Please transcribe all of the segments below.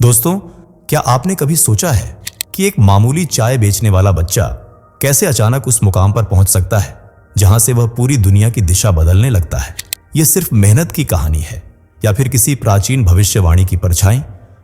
दोस्तों, क्या आपने कभी सोचा है कि एक मामूली चाय बेचने वाला बच्चा कैसे अचानक उस मुकाम पर पहुंच सकता है जहां से वह पूरी दुनिया की दिशा बदलने लगता है? यह सिर्फ मेहनत की कहानी है या फिर किसी प्राचीन भविष्यवाणी की परछाई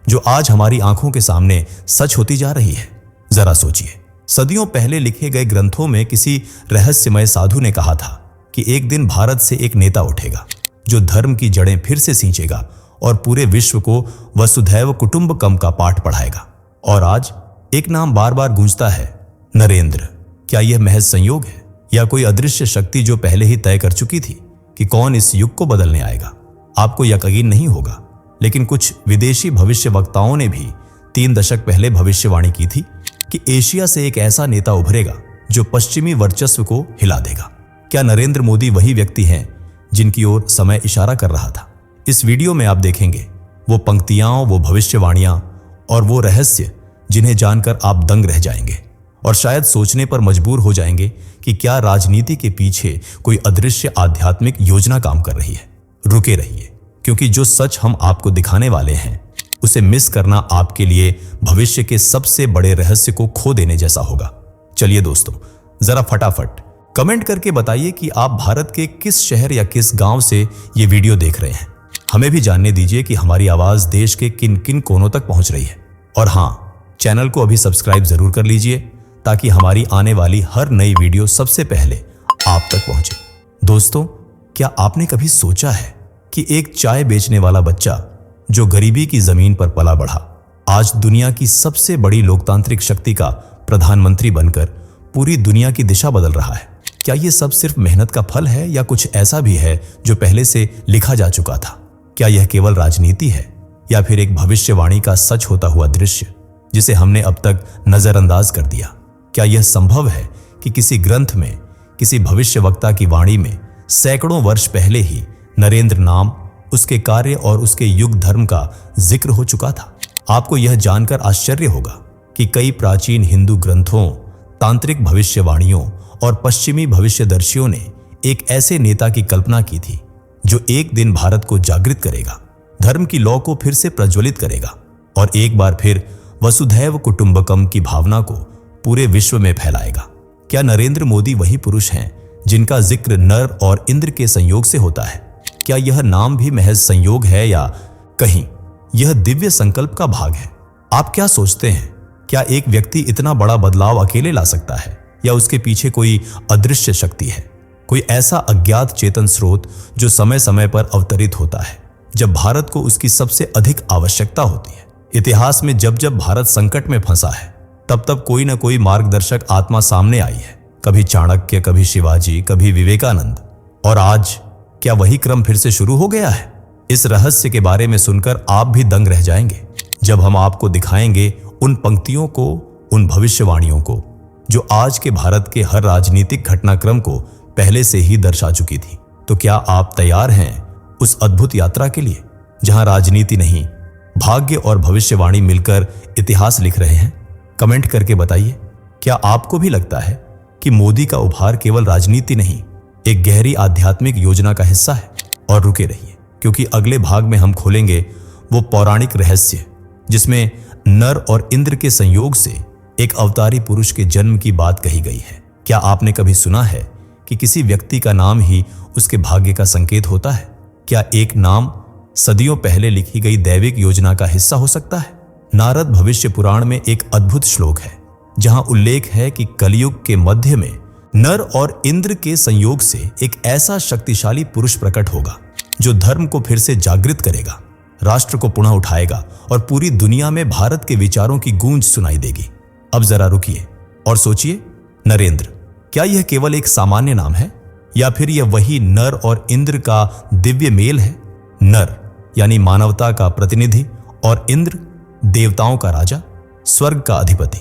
जो आज हमारी आंखों के सामने सच होती जा रही है? जरा सोचिए, सदियों पहले लिखे गए ग्रंथों में किसी रहस्यमय साधु ने कहा था कि एक दिन भारत से एक नेता उठेगा जो धर्म की जड़ें फिर से सींचेगा और पूरे विश्व को वसुधैव कुटुंबकम का पाठ पढ़ाएगा। और आज एक नाम बार बार गूंजता है, नरेंद्र। क्या यह महज संयोग है या कोई अदृश्य शक्ति जो पहले ही तय कर चुकी थी कि कौन इस युग को बदलने आएगा? आपको यकीन नहीं होगा, लेकिन कुछ विदेशी भविष्यवक्ताओं ने भी 3 दशक पहले भविष्यवाणी की थी कि एशिया से एक ऐसा नेता उभरेगा जो पश्चिमी वर्चस्व को हिला देगा। क्या नरेंद्र मोदी वही व्यक्ति हैं जिनकी ओर समय इशारा कर रहा था? इस वीडियो में आप देखेंगे वो पंक्तियां, वो भविष्यवाणियां और वो रहस्य जिन्हें जानकर आप दंग रह जाएंगे और शायद सोचने पर मजबूर हो जाएंगे कि क्या राजनीति के पीछे कोई अदृश्य आध्यात्मिक योजना काम कर रही है। रुके रहिए, क्योंकि जो सच हम आपको दिखाने वाले हैं उसे मिस करना आपके लिए भविष्य के सबसे बड़े रहस्य को खो देने जैसा होगा। चलिए दोस्तों, जरा फटाफट कमेंट करके बताइए कि आप भारत के किस शहर या किस गांव से ये वीडियो देख रहे हैं। हमें भी जानने दीजिए कि हमारी आवाज देश के किन किन कोनों तक पहुंच रही है। और हाँ, चैनल को अभी सब्सक्राइब जरूर कर लीजिए ताकि हमारी आने वाली हर नई वीडियो सबसे पहले आप तक पहुंचे। दोस्तों, क्या आपने कभी सोचा है कि एक चाय बेचने वाला बच्चा जो गरीबी की जमीन पर पला बढ़ा, आज दुनिया की सबसे बड़ी लोकतांत्रिक शक्ति का प्रधानमंत्री बनकर पूरी दुनिया की दिशा बदल रहा है? क्या यह सब सिर्फ मेहनत का फल है या कुछ ऐसा भी है जो पहले से लिखा जा चुका था? क्या यह केवल राजनीति है या फिर एक भविष्यवाणी का सच होता हुआ दृश्य जिसे हमने अब तक नजरअंदाज कर दिया? क्या यह संभव है कि किसी ग्रंथ में, किसी भविष्यवक्ता की वाणी में सैकड़ों वर्ष पहले ही नरेंद्र नाम, उसके कार्य और उसके युग धर्म का जिक्र हो चुका था? आपको यह जानकर आश्चर्य होगा कि कई प्राचीन हिंदू ग्रंथों, तांत्रिक भविष्यवाणियों और पश्चिमी भविष्यदर्शियों ने एक ऐसे नेता की कल्पना की थी जो एक दिन भारत को जागृत करेगा, धर्म की लौ को फिर से प्रज्वलित करेगा और एक बार फिर वसुधैव कुटुंबकम की भावना को पूरे विश्व में फैलाएगा। क्या नरेंद्र मोदी वही पुरुष हैं जिनका जिक्र नर और इंद्र के संयोग से होता है? क्या यह नाम भी महज संयोग है या कहीं यह दिव्य संकल्प का भाग है? आप क्या सोचते हैं? क्या एक व्यक्ति इतना बड़ा बदलाव अकेले ला सकता है या उसके पीछे कोई अदृश्य शक्ति है, कोई ऐसा अज्ञात चेतन स्रोत जो समय समय पर अवतरित होता है जब भारत को उसकी सबसे अधिक आवश्यकता होती है? इतिहास में जब जब भारत संकट में फंसा है तब तब कोई न कोई मार्गदर्शक आत्मा सामने आई है। कभी चाणक्य, कभी शिवाजी, कभी विवेकानंद। और आज क्या वही क्रम फिर से शुरू हो गया है? इस रहस्य के बारे में सुनकर आप भी दंग रह जाएंगे जब हम आपको दिखाएंगे उन पंक्तियों को, उन भविष्यवाणियों को जो आज के भारत के हर राजनीतिक घटनाक्रम को पहले से ही दर्शा चुकी थी। तो क्या आप तैयार हैं उस अद्भुत यात्रा के लिए जहां राजनीति नहीं, भाग्य और भविष्यवाणी मिलकर इतिहास लिख रहे हैं? कमेंट करके बताइए, क्या आपको भी लगता है कि मोदी का उभार केवल राजनीति नहीं, एक गहरी आध्यात्मिक योजना का हिस्सा है? और रुके रहिए, क्योंकि अगले भाग में हम खोलेंगे वो पौराणिक रहस्य जिसमें नर और इंद्र के संयोग से एक अवतारी पुरुष के जन्म की बात कही गई है। क्या आपने कभी सुना है कि किसी व्यक्ति का नाम ही उसके भाग्य का संकेत होता है? क्या एक नाम सदियों पहले लिखी गई दैविक योजना का हिस्सा हो सकता है? नारद भविष्य पुराण में एक अद्भुत श्लोक है जहां उल्लेख है कि कलयुग के मध्य में नर और इंद्र के संयोग से एक ऐसा शक्तिशाली पुरुष प्रकट होगा जो धर्म को फिर से जागृत करेगा, राष्ट्र को पुनः उठाएगा और पूरी दुनिया में भारत के विचारों की गूंज सुनाई देगी। अब जरा रुकिए और सोचिए, नरेंद्र, क्या यह केवल एक सामान्य नाम है या फिर यह वही नर और इंद्र का दिव्य मेल है? नर यानी मानवता का प्रतिनिधि और इंद्र देवताओं का राजा, स्वर्ग का अधिपति।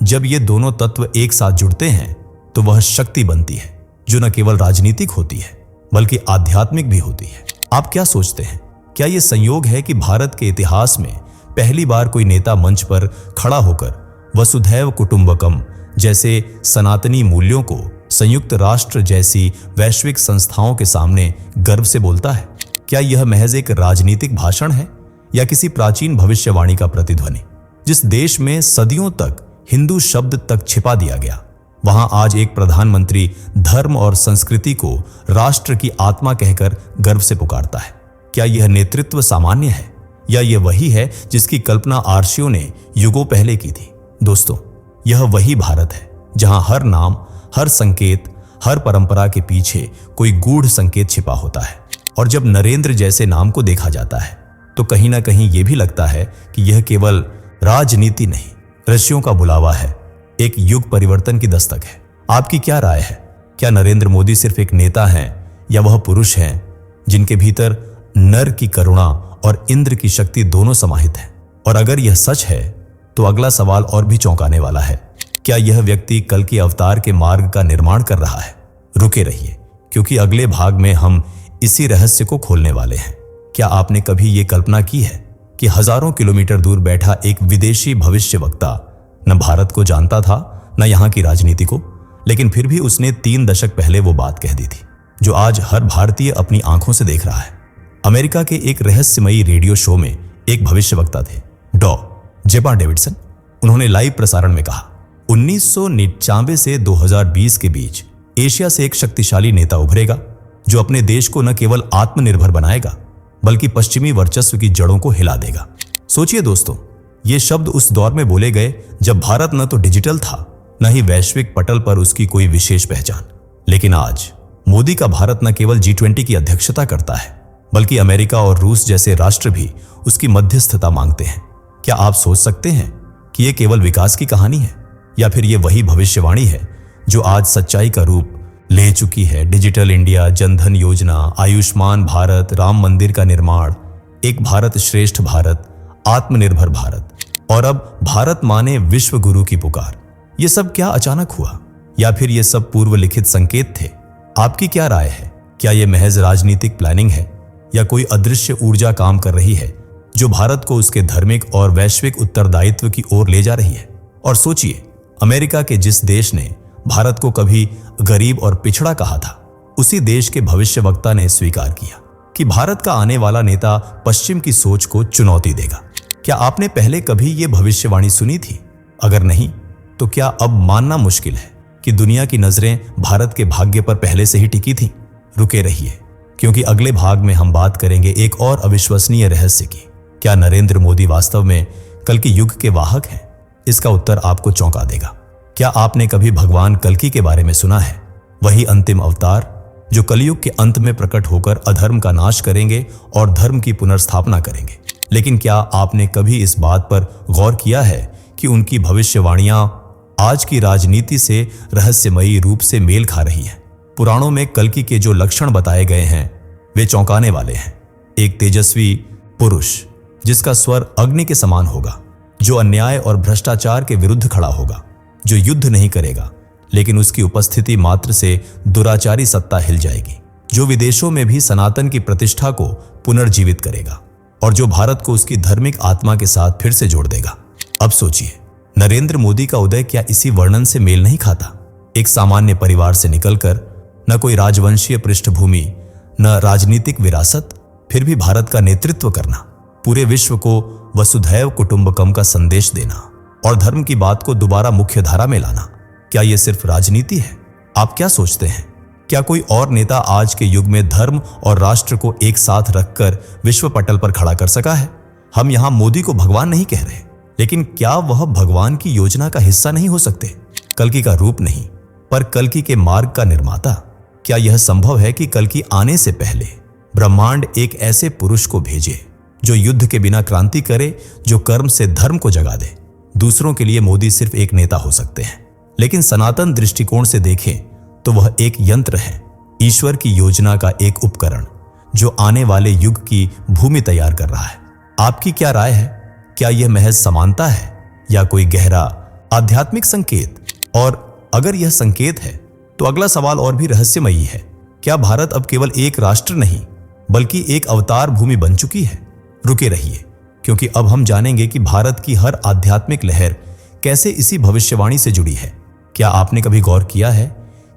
जब ये दोनों तत्व एक साथ जुड़ते हैं तो वह शक्ति बनती है जो न केवल राजनीतिक होती है बल्कि आध्यात्मिक भी होती है। आप क्या सोचते हैं? क्या यह संयोग है कि भारत के इतिहास में पहली बार कोई नेता मंच पर खड़ा होकर वसुधैव कुटुंबकम जैसे सनातनी मूल्यों को संयुक्त राष्ट्र जैसी वैश्विक संस्थाओं के सामने गर्व से बोलता है? क्या यह महज एक राजनीतिक भाषण है या किसी प्राचीन भविष्यवाणी का प्रतिध्वनि? जिस देश में सदियों तक हिंदू शब्द तक छिपा दिया गया, वहां आज एक प्रधानमंत्री धर्म और संस्कृति को राष्ट्र की आत्मा कहकर गर्व से पुकारता है। क्या यह नेतृत्व सामान्य है या यह वही है जिसकी कल्पना आर्षियों ने युगों पहले की थी? दोस्तों, यह वही भारत है जहां हर नाम, हर संकेत, हर परंपरा के पीछे कोई गूढ़ संकेत छिपा होता है। और जब नरेंद्र जैसे नाम को देखा जाता है तो कहीं ना कहीं यह भी लगता है कि यह केवल राजनीति नहीं, ऋषियों का बुलावा है, एक युग परिवर्तन की दस्तक है। आपकी क्या राय है? क्या नरेंद्र मोदी सिर्फ एक नेता हैं या वह पुरुष हैं जिनके भीतर नर की करुणा और इंद्र की शक्ति दोनों समाहित है? और अगर यह सच है तो अगला सवाल और भी चौंकाने वाला है। क्या यह व्यक्ति कल के अवतार के मार्ग का निर्माण कर रहा है? रुके रहिए, क्योंकि अगले भाग में हम इसी रहस्य को खोलने वाले हैं। क्या आपने कभी यह कल्पना की है कि हजारों किलोमीटर दूर बैठा एक विदेशी भविष्यवक्ता न भारत को जानता था न यहां की राजनीति को, लेकिन फिर भी उसने 3 दशक पहले वो बात कह दी थी जो आज हर भारतीय अपनी आंखों से देख रहा है। अमेरिका के एक रहस्यमयी रेडियो शो में एक भविष्यवक्ता थे, डॉ. जेपा डेविडसन। उन्होंने लाइव प्रसारण में कहा, 1999 से 2020 के बीच एशिया से एक शक्तिशाली नेता उभरेगा जो अपने देश को न केवल आत्मनिर्भर बनाएगा बल्कि पश्चिमी वर्चस्व की जड़ों को हिला देगा। सोचिए दोस्तों, ये शब्द उस दौर में बोले गए जब भारत न तो डिजिटल था न ही वैश्विक पटल पर उसकी कोई विशेष पहचान। लेकिन आज मोदी का भारत न केवल G20 की अध्यक्षता करता है बल्कि अमेरिका और रूस जैसे राष्ट्र भी उसकी मध्यस्थता मांगते हैं। क्या आप सोच सकते हैं कि यह केवल विकास की कहानी है या फिर यह वही भविष्यवाणी है जो आज सच्चाई का रूप ले चुकी है? डिजिटल इंडिया, जनधन योजना, आयुष्मान भारत, राम मंदिर का निर्माण, एक भारत श्रेष्ठ भारत, आत्मनिर्भर भारत और अब भारत माने विश्व गुरु की पुकार। ये सब क्या अचानक हुआ या फिर ये सब पूर्व लिखित संकेत थे? आपकी क्या राय है? क्या यह महज राजनीतिक प्लानिंग है या कोई अदृश्य ऊर्जा काम कर रही है जो भारत को उसके धार्मिक और वैश्विक उत्तरदायित्व की ओर ले जा रही है? और सोचिए, अमेरिका के जिस देश ने भारत को कभी गरीब और पिछड़ा कहा था, उसी देश के भविष्यवक्ता ने स्वीकार किया कि भारत का आने वाला नेता पश्चिम की सोच को चुनौती देगा। क्या आपने पहले कभी यह भविष्यवाणी सुनी थी? अगर नहीं, तो क्या अब मानना मुश्किल है कि दुनिया की नजरें भारत के भाग्य पर पहले से ही टिकी थीं? रुके रहिए, क्योंकि अगले भाग में हम बात करेंगे एक और अविश्वसनीय रहस्य की। क्या नरेंद्र मोदी वास्तव में कल के युग के वाहक हैं? इसका उत्तर आपको चौंका देगा। क्या आपने कभी भगवान कल्कि के बारे में सुना है? वही अंतिम अवतार जो कलयुग के अंत में प्रकट होकर अधर्म का नाश करेंगे और धर्म की पुनर्स्थापना करेंगे। लेकिन क्या आपने कभी इस बात पर गौर किया है कि उनकी भविष्यवाणियां आज की राजनीति से रहस्यमयी रूप से मेल खा रही हैं? पुराणों में कल्कि के जो लक्षण बताए गए हैं वे चौंकाने वाले हैं। एक तेजस्वी पुरुष जिसका स्वर अग्नि के समान होगा, जो अन्याय और भ्रष्टाचार के विरुद्ध खड़ा होगा, जो युद्ध नहीं करेगा लेकिन उसकी उपस्थिति मात्र से दुराचारी सत्ता हिल जाएगी, जो विदेशों में भी सनातन की प्रतिष्ठा को पुनर्जीवित करेगा और जो भारत को उसकी धार्मिक आत्मा के साथ फिर से जोड़ देगा। अब सोचिए, नरेंद्र मोदी का उदय क्या इसी वर्णन से मेल नहीं खाता? एक सामान्य परिवार से निकलकर, न कोई राजवंशीय पृष्ठभूमि, न राजनीतिक विरासत, फिर भी भारत का नेतृत्व करना, पूरे विश्व को वसुधैव कुटुंबकम का संदेश देना और धर्म की बात को दोबारा मुख्य धारा में लाना। क्या यह सिर्फ राजनीति है? आप क्या सोचते हैं? क्या कोई और नेता आज के युग में धर्म और राष्ट्र को एक साथ रखकर विश्व पटल पर खड़ा कर सका है? हम यहां मोदी को भगवान नहीं कह रहे, लेकिन क्या वह भगवान की योजना का हिस्सा नहीं हो सकते? कल्कि का रूप नहीं, पर कल्कि के मार्ग का निर्माता। क्या यह संभव है कि कल्कि आने से पहले ब्रह्मांड एक ऐसे पुरुष को भेजे जो युद्ध के बिना क्रांति करे, जो कर्म से धर्म को जगा दे? दूसरों के लिए मोदी सिर्फ एक नेता हो सकते हैं, लेकिन सनातन दृष्टिकोण से देखें तो वह एक यंत्र है, ईश्वर की योजना का एक उपकरण जो आने वाले युग की भूमि तैयार कर रहा है। आपकी क्या राय है? क्या यह महज समानता है या कोई गहरा आध्यात्मिक संकेत? और अगर यह संकेत है तो अगला सवाल और भी रहस्यमयी है। क्या भारत अब केवल एक राष्ट्र नहीं बल्कि एक अवतार भूमि बन चुकी है? रुके रहिए, क्योंकि अब हम जानेंगे कि भारत की हर आध्यात्मिक लहर कैसे इसी भविष्यवाणी से जुड़ी है। क्या आपने कभी गौर किया है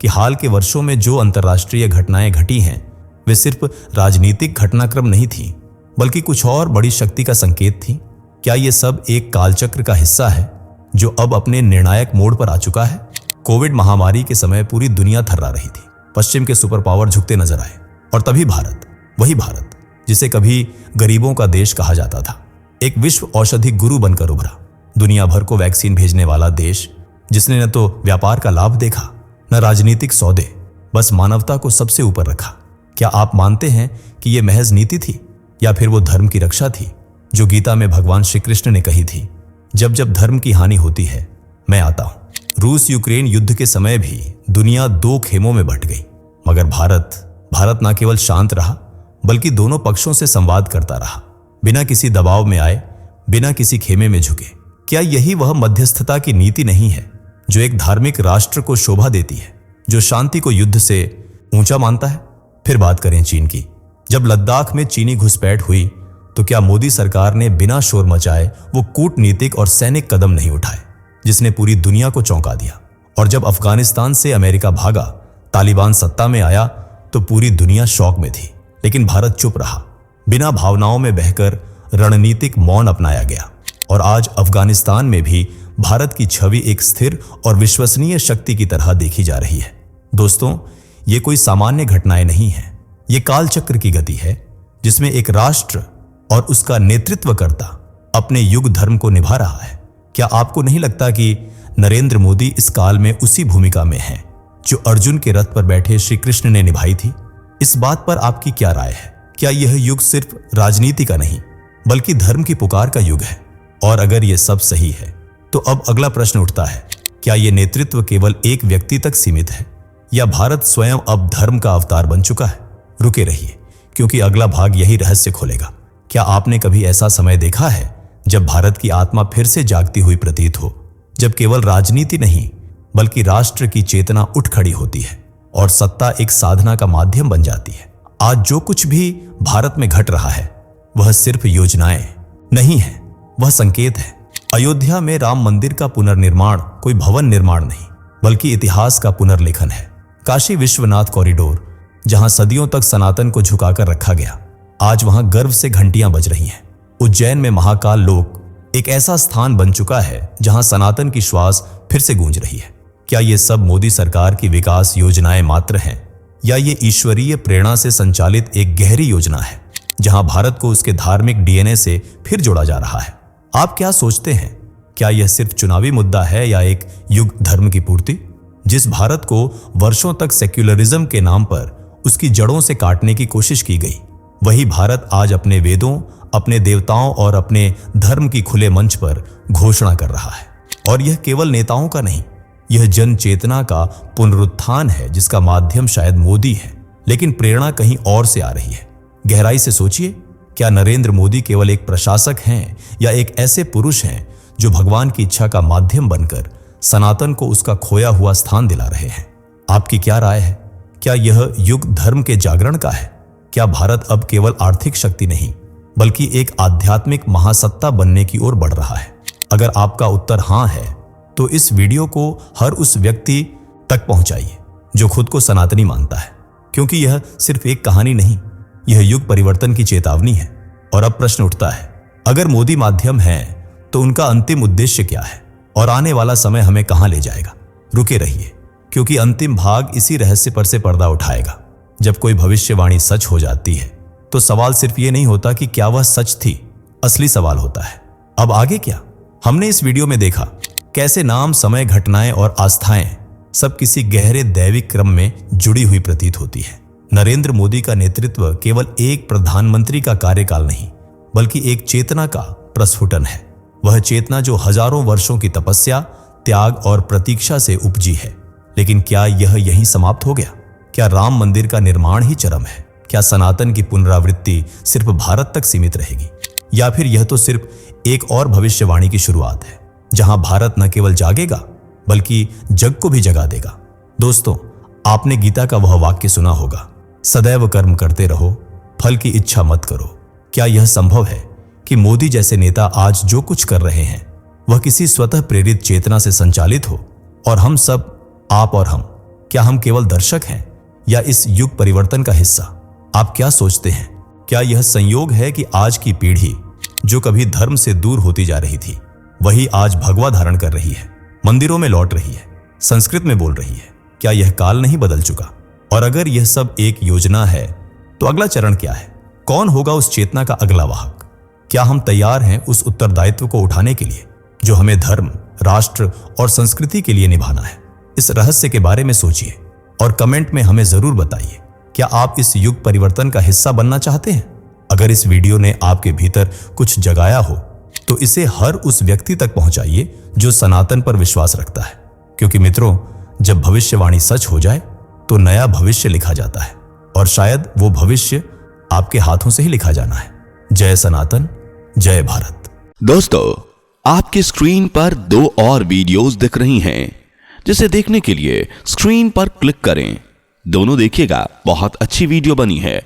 कि हाल के वर्षों में जो अंतर्राष्ट्रीय घटनाएं घटी हैं वे सिर्फ राजनीतिक घटनाक्रम नहीं थी, बल्कि कुछ और बड़ी शक्ति का संकेत थी? क्या ये सब एक कालचक्र का हिस्सा है जो अब अपने निर्णायक मोड़ पर आ चुका है? कोविड महामारी के समय पूरी दुनिया थर्रा रही थी। पश्चिम के सुपर पावर झुकते नजर आए और तभी भारत, वही भारत जिसे कभी गरीबों का देश कहा जाता था, एक विश्व औषधि गुरु बनकर उभरा। दुनिया भर को वैक्सीन भेजने वाला देश जिसने न तो व्यापार का लाभ देखा, न राजनीतिक सौदे, बस मानवता को सबसे ऊपर रखा। क्या आप मानते हैं कि यह महज नीति थी या फिर वो धर्म की रक्षा थी जो गीता में भगवान श्री कृष्ण ने कही थी, जब जब धर्म की हानि होती है मैं आता हूं। रूस यूक्रेन युद्ध के समय भी दुनिया दो खेमों में बंट गई, मगर भारत न केवल शांत रहा बल्कि दोनों पक्षों से संवाद करता रहा, बिना किसी दबाव में आए, बिना किसी खेमे में झुके। क्या यही वह मध्यस्थता की नीति नहीं है जो एक धार्मिक राष्ट्र को शोभा देती है, जो शांति को युद्ध से ऊंचा मानता है? फिर बात करें चीन की। जब लद्दाख में चीनी घुसपैठ हुई तो क्या मोदी सरकार ने बिना शोर मचाए वो कूटनीतिक और सैनिक कदम नहीं उठाए जिसने पूरी दुनिया को चौंका दिया? और जब अफगानिस्तान से अमेरिका भागा, तालिबान सत्ता में आया तो पूरी दुनिया शौक में थी, लेकिन भारत चुप रहा। बिना भावनाओं में बहकर रणनीतिक मौन अपनाया गया और आज अफगानिस्तान में भी भारत की छवि एक स्थिर और विश्वसनीय शक्ति की तरह देखी जा रही है। दोस्तों, ये कोई सामान्य घटनाएं नहीं है, ये कालचक्र की गति है जिसमें एक राष्ट्र और उसका नेतृत्वकर्ता अपने युग धर्म को निभा रहा है। क्या आपको नहीं लगता कि नरेंद्र मोदी इस काल में उसी भूमिका में है जो अर्जुन के रथ पर बैठे श्री कृष्ण ने निभाई थी? इस बात पर आपकी क्या राय है? क्या यह युग सिर्फ राजनीति का नहीं बल्कि धर्म की पुकार का युग है? और अगर यह सब सही है तो अब अगला प्रश्न उठता है, क्या यह नेतृत्व केवल एक व्यक्ति तक सीमित है या भारत स्वयं अब धर्म का अवतार बन चुका है? रुके रहिए, क्योंकि अगला भाग यही रहस्य खोलेगा। क्या आपने कभी ऐसा समय देखा है जब भारत की आत्मा फिर से जागती हुई प्रतीत हो, जब केवल राजनीति नहीं बल्कि राष्ट्र की चेतना उठ खड़ी होती है और सत्ता एक साधना का माध्यम बन जाती है? आज जो कुछ भी भारत में घट रहा है वह सिर्फ योजनाएं नहीं है, वह संकेत है। अयोध्या में राम मंदिर का पुनर्निर्माण कोई भवन निर्माण नहीं बल्कि इतिहास का पुनर्लेखन है। काशी विश्वनाथ कॉरिडोर, जहां सदियों तक सनातन को झुकाकर रखा गया, आज वहां गर्व से घंटियां बज रही हैं। उज्जैन में महाकाल लोक एक ऐसा स्थान बन चुका है जहां सनातन की श्वास फिर से गूंज रही है। क्या ये सब मोदी सरकार की विकास योजनाएं मात्र हैं या ये ईश्वरीय प्रेरणा से संचालित एक गहरी योजना है जहां भारत को उसके धार्मिक डीएनए से फिर जोड़ा जा रहा है? आप क्या सोचते हैं? क्या यह सिर्फ चुनावी मुद्दा है या एक युग धर्म की पूर्ति? जिस भारत को वर्षों तक सेक्युलरिज्म के नाम पर उसकी जड़ों से काटने की कोशिश की गई, वही भारत आज अपने वेदों, अपने देवताओं और अपने धर्म की खुले मंच पर घोषणा कर रहा है। और यह केवल नेताओं का नहीं, यह जन चेतना का पुनरुत्थान है जिसका माध्यम शायद मोदी है, लेकिन प्रेरणा कहीं और से आ रही है। गहराई से सोचिए, क्या नरेंद्र मोदी केवल एक प्रशासक हैं या एक ऐसे पुरुष हैं जो भगवान की इच्छा का माध्यम बनकर सनातन को उसका खोया हुआ स्थान दिला रहे हैं? आपकी क्या राय है? क्या यह युग धर्म के जागरण का है? क्या भारत अब केवल आर्थिक शक्ति नहीं बल्कि एक आध्यात्मिक महासत्ता बनने की ओर बढ़ रहा है? अगर आपका उत्तर हां है तो इस वीडियो को हर उस व्यक्ति तक पहुंचाइए जो खुद को सनातनी मानता है, क्योंकि यह सिर्फ एक कहानी नहीं, यह युग परिवर्तन की चेतावनी है। और अब प्रश्न उठता है, अगर मोदी माध्यम है तो उनका अंतिम उद्देश्य क्या है और आने वाला समय हमें कहां ले जाएगा? रुके रहिए, क्योंकि अंतिम भाग इसी रहस्य पर से पर्दा उठाएगा। जब कोई भविष्यवाणी सच हो जाती है तो सवाल सिर्फ ये नहीं होता कि क्या वह सच थी, असली सवाल होता है अब आगे क्या? हमने इस वीडियो में देखा कैसे नाम, समय, घटनाएं और आस्थाएं सब किसी गहरे दैविक क्रम में जुड़ी हुई प्रतीत होती है। नरेंद्र मोदी का नेतृत्व केवल एक प्रधानमंत्री का कार्यकाल नहीं बल्कि एक चेतना का प्रस्फुटन है। वह चेतना जो हजारों वर्षों की तपस्या, त्याग और प्रतीक्षा से उपजी है। लेकिन क्या यह यहीं समाप्त हो गया? क्या राम मंदिर का निर्माण ही चरम है? क्या सनातन की पुनरावृत्ति सिर्फ भारत तक सीमित रहेगी? या फिर यह तो सिर्फ एक और भविष्यवाणी की शुरुआत है जहां भारत न केवल जागेगा बल्कि जग को भी जगा देगा? दोस्तों, आपने गीता का वह वाक्य सुना होगा, सदैव कर्म करते रहो, फल की इच्छा मत करो। क्या यह संभव है कि मोदी जैसे नेता आज जो कुछ कर रहे हैं वह किसी स्वतः प्रेरित चेतना से संचालित हो? और हम सब, आप और हम, क्या हम केवल दर्शक हैं या इस युग परिवर्तन का हिस्सा? आप क्या सोचते हैं? क्या यह संयोग है कि आज की पीढ़ी जो कभी धर्म से दूर होती जा रही थी, वही आज भगवा धारण कर रही है, मंदिरों में लौट रही है, संस्कृत में बोल रही है? क्या यह काल नहीं बदल चुका? और अगर यह सब एक योजना है तो अगला चरण क्या है? कौन होगा उस चेतना का अगला वाहक? क्या हम तैयार हैं उस उत्तरदायित्व को उठाने के लिए जो हमें धर्म, राष्ट्र और संस्कृति के लिए निभाना है? इस रहस्य के बारे में सोचिए और कमेंट में हमें जरूर बताइए। क्या आप इस युग परिवर्तन का हिस्सा बनना चाहते हैं? अगर इस वीडियो ने आपके भीतर कुछ जगाया हो तो इसे हर उस व्यक्ति तक पहुंचाइए जो सनातन पर विश्वास रखता है, क्योंकि मित्रों, जब भविष्यवाणी सच हो जाए तो नया भविष्य लिखा जाता है, और शायद वो भविष्य आपके हाथों से ही लिखा जाना है। जय सनातन, जय भारत। दोस्तों, आपकी स्क्रीन पर 2 और वीडियोस दिख रही हैं, जिसे देखने के लिए स्क्रीन पर क्लिक करें। दोनों देखिएगा, बहुत अच्छी वीडियो बनी है।